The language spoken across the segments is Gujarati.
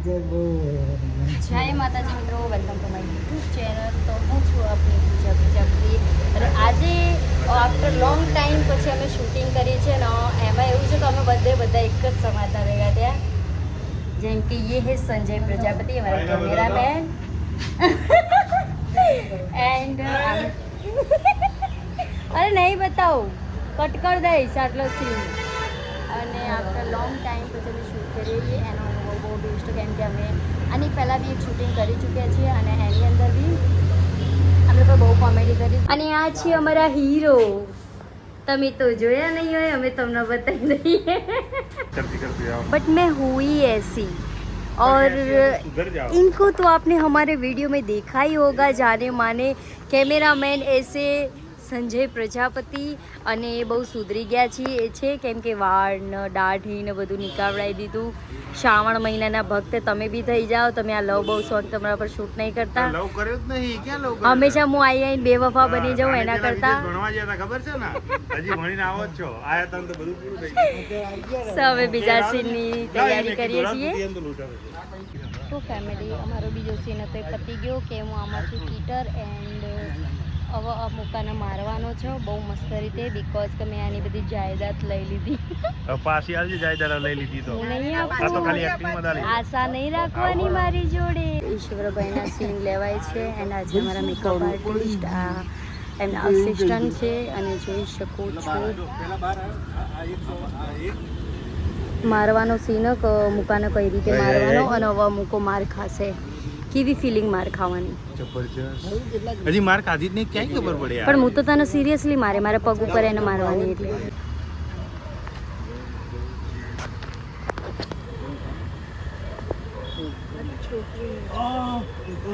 જય માતાજી મિત્રો, welcome to my YouTube channel. તો હું છું આપણી પૂજા પ્રજાપતિ. અને આજે આફ્ટર લોંગ ટાઈમ પછી અમે શૂટિંગ કરી છે ને એમાં એવું છે કે અમે બધા એક જ સમાજના ભેગા થયા. જેમ કે ये है संजय प्रजापति, हमारा कैमरामैन एंड अरे नहीं बताओ, कट कर દઈશ આટલો સીન. અને આફ્ટર લોંગ ટાઈમ પછી અમે શૂટ કરીએ છીએ. એનો અનુભવ બહુ બેસ્ટ, કેમ કે અમે આની પહેલાં બી એક શૂટિંગ કરી ચૂક્યા છીએ અને એની અંદર બી અમે તો બહુ કોમેડી કરી. અને આ છે અમારા હીરો. તમે તો જોયા નહીં હોય, અમે તમને બતાવી દઈએ. बट मैं हुई ऐसी और इनको तो आपने हमारे वीडियो में देखा ही होगा, जाने माने कैमरामैन ऐसे संजय प्रजापति. અને એ બહુ સુધરી ગયા છે કેમ કે વાળ ને દાઢી ને બધું નીકાવડાવી દીધું. શ્રાવણ મહિનાના ભક્ત તમે બી થઈ જાઓ. તમે આ લવ બહુ સોંગ તમારા પર શૂટ નહીં કરતા. લવ કર્યો જ નહીં, ક્યાં લવ કર્યો? હંમેશા હું આઈને બેવફા બની જાઉં એના કરતા. ભણવા ગયા હતા ખબર છે ને, હજી ભણીને આવો જ છો. આયા તને તો બધું પૂરું થઈ ગયું. તો હવે બીજા સીનની તૈયારી કરીએ છીએ. તો ફેમિલી, અમારો બીજો સીન હતો એ પતી ગયો કે હું આમાં છું કીટર એન્ડ હવે મુકાને મારવાનો છે બહુ મસ્ત રીતે, બીકોઝ કે મેં આની બધી જાયદાદ લઈ લીધી. પાછી આવજે, જાયદાદ લઈ લીધી તો. નહીં આ તો ખાલી એક્ટિંગ માં ડાલી. આશા નહીં રાખવાની મારી જોડે. ઈશ્વરભાઈના સીન લેવાય છે એન્ડ આજે અમારા મેકઅપ આર્ટિસ્ટ આ એમના અસિસ્ટન્ટ છે. અને જોઈ શકો છો મારવાનો સીન મુકાને કઈ રીતે મારવાનો અને હવે મૂકો માર ખાશે. કેવી ફિલિંગ માર ખાવાની? જબરજસ્ત. હજી માર ખાધી જ નહીં, ક્યાંય ખબર પડે યાર. પણ હું તો તને સિરિયસલી મારે મારા પગ ઉપર એને મારવાની એટલે.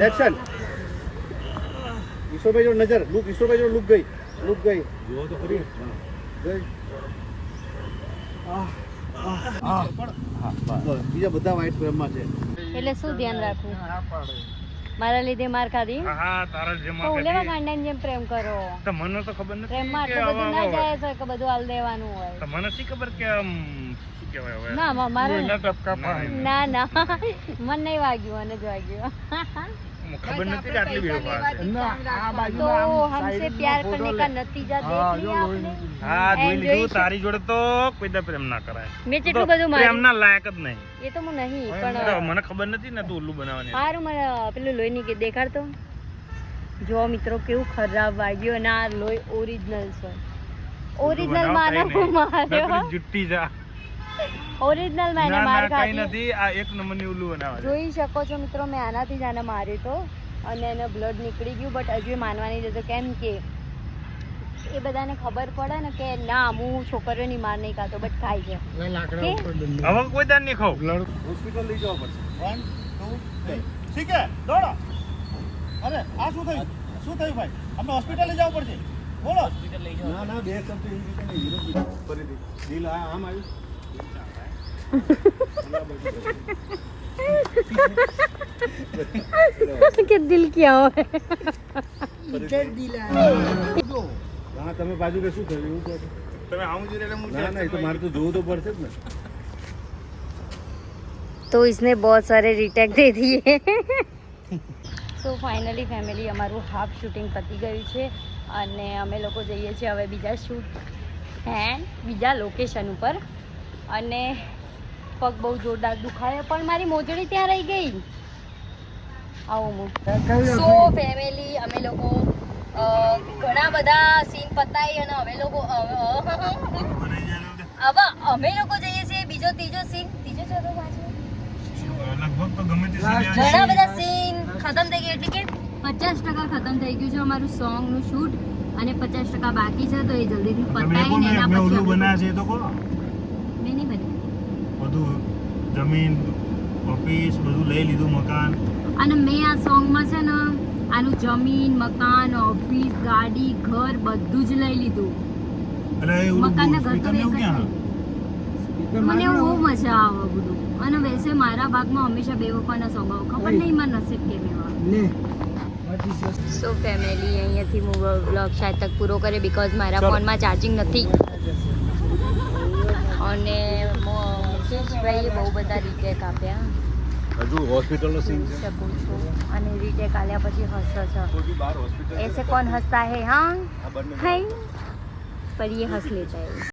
એક્શન. ઈશ્વરભાઈ જો નજર લુક, ઈશ્વરભાઈ જો લુક ગઈ જો તો ખરી ગઈ. બીજા બધા વ્હાઈટ ફ્રેમમાં છે. એટલે શું ધ્યાન રાખવું? મારા લીધે માર ખાધી? હા, તારા જેમ તો લેવા ગાંડાની જેમ પ્રેમ કરો. તો મને તો ખબર નથી પ્રેમમાં આટલું બધું ના જાય છે કે બધું હાલ દેવાનું હોય. તો મને શી ખબર કે શું કહેવાય હવે. ના મારે ના મને નહીં વાગ્યું, મને જ વાગ્યું. ખબર નથી કે આટલી બેવફા છે. તો हमसे प्यार करने का नतीजा देख लिया आपने? હા, જોઈ લીધું. તારી જોડે તો કોઈ દા પ્રેમ ના કરાય. મેં કેટલું બધું માર્યું. પ્રેમના લાયક જ નહીં. એ તો હું નહીં, પણ મને ખબર નથી ને તું ઉલ્લુ બનાવવાની. સારું, મને પેલું લોહી ની દેખાડતો. જો મિત્રો કેવું ખરાબ વાગ્યું. અને આ લોહી ઓરિજિનલ છે. ઓરિજિનલ માનવ માર્યો. જુટ્ટી જા. ઓરિજિનલ મેં માર કઈ ખાધી. નથી, આ એક નંબરની ઉલ્લુ બનાવે. જોઈ શકો છો મિત્રો, મેં આનાથી જ આને માર્યો તો અને એને બ્લડ નીકળી ગયું. બટ હજુ એ માનવાની જતો, કેમ કે એ બધાને ખબર પડે ને કે ના હું છોકરીઓની માર નહીં ખાતો, બટ ખાય છે. હવે કોઈ દાન નહીં ખાવ. હોસ્પિટલ લઈ જવા પડશે. 1 2 3 ઠીક હે, દોડો. અરે આ શું થયું ભાઈ? અમને હોસ્પિટલ લઈ જવા પડશે. બોલો. હોસ્પિટલ લઈ જાવ. ના બે શબ્દ એવી રીતે નહીં. હીરો ફરીથી દિલ આમ આવ્યું. કે દિલ ક્યાં હોય? હા, તમે બાજુ કે શું થયું એવું કહો. તમે આવું જોઈએ એટલે ના એ તો મારે તો જોવું તો પડશે જ ને. तो इसने बहुत सारे रिटेक दे दिए. સો ફાઇનલી ફેમિલી, અમારું હાફ શૂટિંગ પતી ગયું છે અને અમે લોકો જઈએ છીએ હવે બીજા શૂટ બીજા લોકેશન ઉપર. અને પગ બહુ જોરદાર દુખાય, પણ મારી મોજડી ત્યાં રહી ગઈ. આવું હું. સો ફેમિલી, અમે લોકો ઘણા બધા સીન પતાવી અને અમે લોકો હવે જઈએ છીએ બીજો ત્રીજો ચોથો પાછો. લગભગ તો ગમે તે ઘણા બધા સીન ખતમ થઈ ગયા, એટલે કે 50% ખતમ થઈ ગયું છે અમારું સોંગનું શૂટ અને 50% બાકી છે. તો એ જલ્દીથી પતાવીને એના મેં ઉલ્લુ પછી બનાવ્યા છે એ તો કહો. મેં નહીં બની. બધું જમીન, ઓફિસ બધું લઈ લીધું, મકાન. અને મેં આ સોંગમાં છે ને આનું જમીન, મકાન, ઓફિસ, ગાડી, ઘર બધું જ લઈ લીધું. એટલે એ મકાનના ઘર તો સ્પીકર એવું ક્યાં? મને બહુ મજા આવે બધું. અને વૈસે મારા ભાગમાં હંમેશા બેવફાના સોંગ આવે. ખબર નહીં મારા નસીબ કેમ એવા. સો ફેમિલી, અહીંયાથી હું વ્લોગ શાયદ તક પૂરો કરે, બીકોઝ મારા ફોનમાં ચાર્જિંગ નથી. અને મુકેશભાઈએ બહુ બધા રીટેક આપ્યા. હજુ હોસ્પિટલનો સીન જોઈ છે શકો છો અને રીટેક આલ્યા પછી હસો છો કોઈ બી બહાર હોસ્પિટલ ऐसे कौन हंसता है हाँ આ બંને है पर ये हंस लेता है